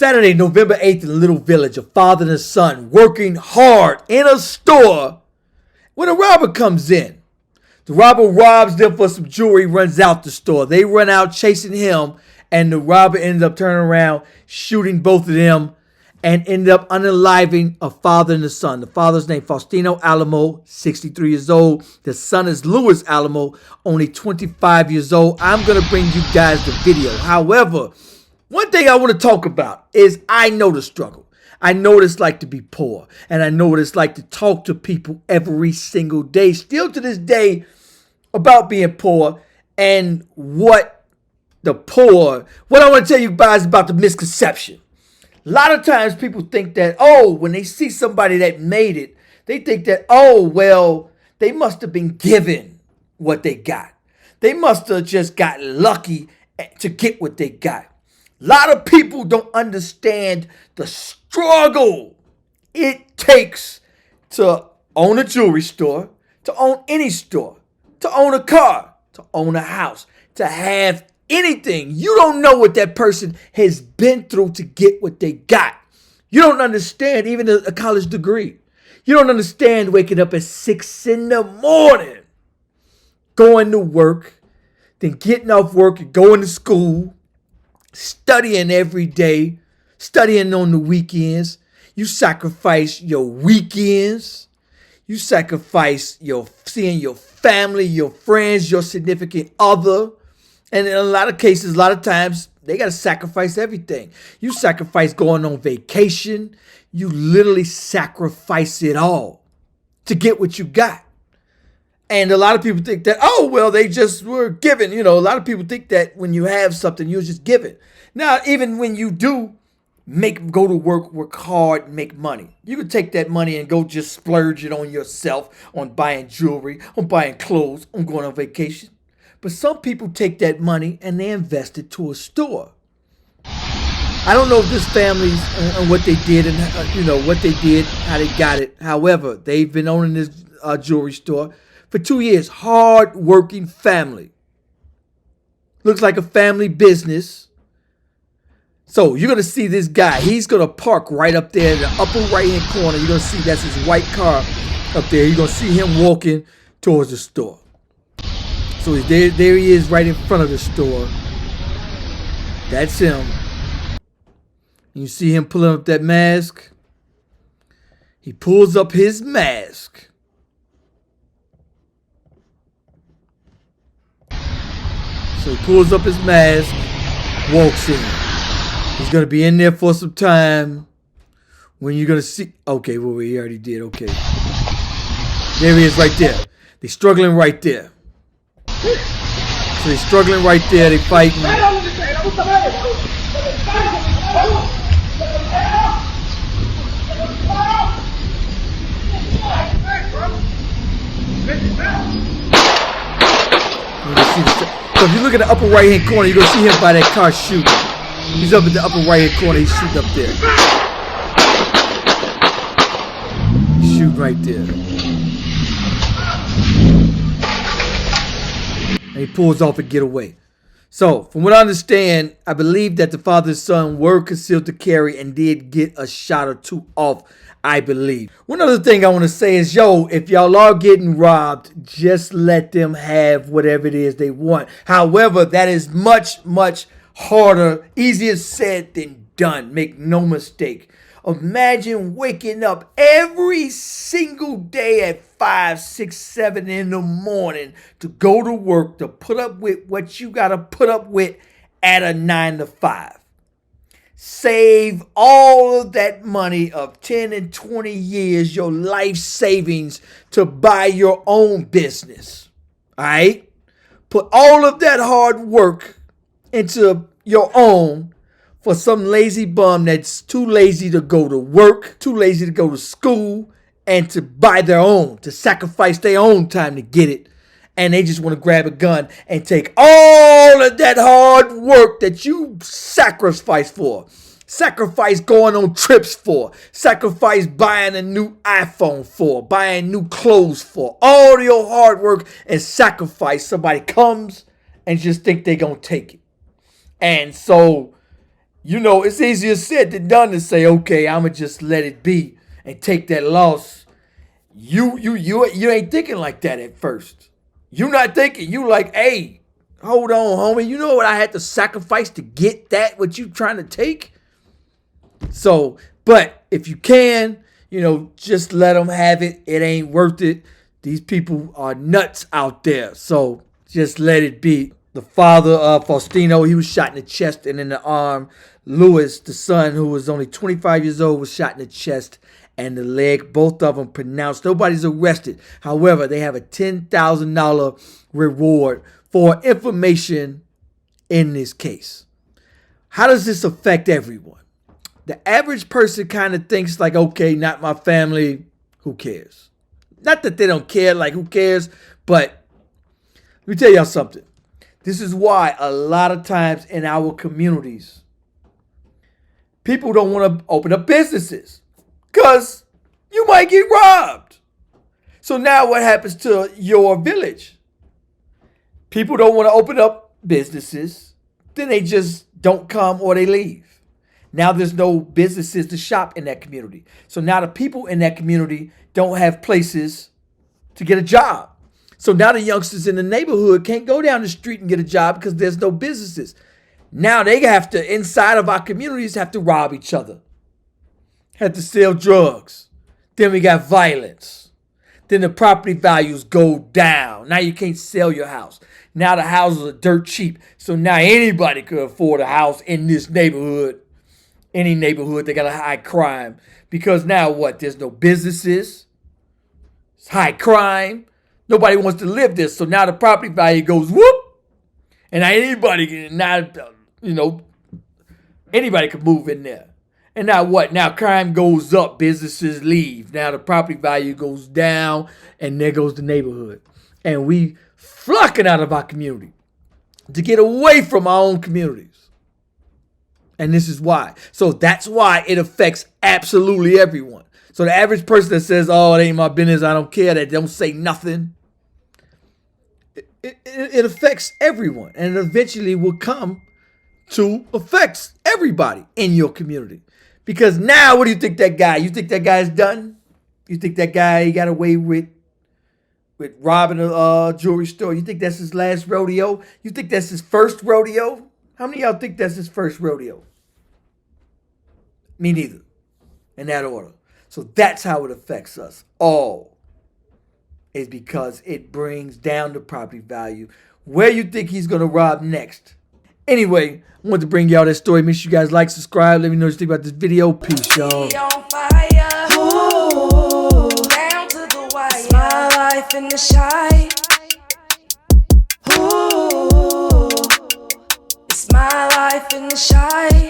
Saturday, November 8th, in a little village, a father and a son working hard in a store when a robber comes in. The robber robs them for some jewelry, runs out the store. They run out chasing him, and the robber ends up turning around, shooting both of them, and ended up unaliving a father and a son. The father's name Faustino Alamo, 63 years old. The son is Luis Alamo, only 25 years old. I'm going to bring you guys the video. However, one thing I want to talk about is I know the struggle. I know what it's like to be poor. And I know what it's like to talk to people every single day, still to this day, about being poor and what I want to tell you guys about the misconception. A lot of times people think that, when they see somebody that made it, they think that, they must have been given what they got. They must have just got lucky to get what they got. A lot of people don't understand the struggle it takes to own a jewelry store, to own any store, to own a car, to own a house, to have anything. You don't know what that person has been through to get what they got. You don't understand even a college degree. You don't understand waking up at 6 in the morning, going to work, then getting off work and going to school, studying every day, studying on the weekends. You sacrifice your weekends. You sacrifice seeing your family, your friends, your significant other. And in a lot of cases, a lot of times, they got to sacrifice everything. You sacrifice going on vacation. You literally sacrifice it all to get what you got. And a lot of people think that, they just were given. A lot of people think that when you have something, you're just given. Now, even when you do go to work hard, and make money, you can take that money and go just splurge it on yourself, on buying jewelry, on buying clothes, on going on vacation. But some people take that money and they invest it to a store. I don't know if this family and what they did and what they did, how they got it. However, they've been owning this jewelry store for 2 years. Hard-working family. Looks like a family business. So you're going to see this guy. He's going to park right up there in the upper right-hand corner. You're going to see that's his white car up there. You're going to see him walking towards the store. So there he is right in front of the store. That's him. You see him pulling up that mask. He pulls up his mask. So he pulls up his mask, walks in. He's going to be in there for some time. When you're going to see... Okay, he already did. Okay. There he is right there. They're struggling right there. So they're struggling right there. They're fighting. You can see so if you look at the upper right hand corner, you're going to see him by that car shooting. He's up in the upper right hand corner. He's shooting up there. He's shooting right there. And he pulls off and get away. So, from what I understand, I believe that the father and son were concealed to carry and did get a shot or two off, I believe. One other thing I want to say is, if y'all are getting robbed, just let them have whatever it is they want. However, that is much, much harder, easier said than done. Make no mistake. Imagine waking up every single day at 5, 6, 7 in the morning to go to work, to put up with what you got to put up with at a 9 to 5. Save all of that money of 10 and 20 years, your life savings, to buy your own business. All right? Put all of that hard work into your own for some lazy bum that's too lazy to go to work, too lazy to go to school, and to buy their own, to sacrifice their own time to get it. And they just want to grab a gun and take all of that hard work that you sacrificed for. Sacrifice going on trips for. Sacrifice buying a new iPhone for. Buying new clothes for. All your hard work and sacrifice. Somebody comes and just think they're going to take it. And so You know, it's easier said than done to say, okay, I'ma just let it be and take that loss. You ain't thinking like that at first. You not thinking. You like, hey, hold on, homie. You know what I had to sacrifice to get that? What you trying to take? So, but if you can, just let them have it. It ain't worth it. These people are nuts out there. So just let it be. The father of Faustino, he was shot in the chest and in the arm. Louis, the son, who was only 25 years old, was shot in the chest and the leg. Both of them pronounced. Nobody's arrested. However, they have a $10,000 reward for information in this case. How does this affect everyone? The average person kind of thinks like, okay, not my family, who cares? Not that they don't care, like who cares, but let me tell y'all something. This is why a lot of times in our communities, people don't want to open up businesses because you might get robbed. So now what happens to your village? People don't want to open up businesses. Then they just don't come or they leave. Now there's no businesses to shop in that community. So now the people in that community don't have places to get a job. So now the youngsters in the neighborhood can't go down the street and get a job because there's no businesses. Now they have to, inside of our communities, have to rob each other. Have to sell drugs. Then we got violence. Then the property values go down. Now you can't sell your house. Now the houses are dirt cheap. So now anybody could afford a house in this neighborhood. Any neighborhood that got a high crime. Because now what? There's no businesses. It's high crime. Nobody wants to live there. So now the property value goes whoop. And anybody can move in there. And now what? Now crime goes up. Businesses leave. Now the property value goes down. And there goes the neighborhood. And we flocking out of our community to get away from our own communities. And this is why. So that's why it affects absolutely everyone. So the average person that says, oh, it ain't my business, I don't care, that don't say nothing, it affects everyone. And it eventually will come to affect everybody in your community. Because now, what do you think that guy? You think that guy's done? You think that guy got away with robbing a jewelry store? You think that's his last rodeo? You think that's his first rodeo? How many of y'all think that's his first rodeo? Me neither. In that order. So that's how it affects us all. Is because it brings down the property value. Where you think he's going to rob next? Anyway, I wanted to bring y'all that story. Make sure you guys like, subscribe. Let me know what you think about this video. Peace, y'all. Ooh, down to the wire. It's my life in the shy. Ooh, it's my life in the shy.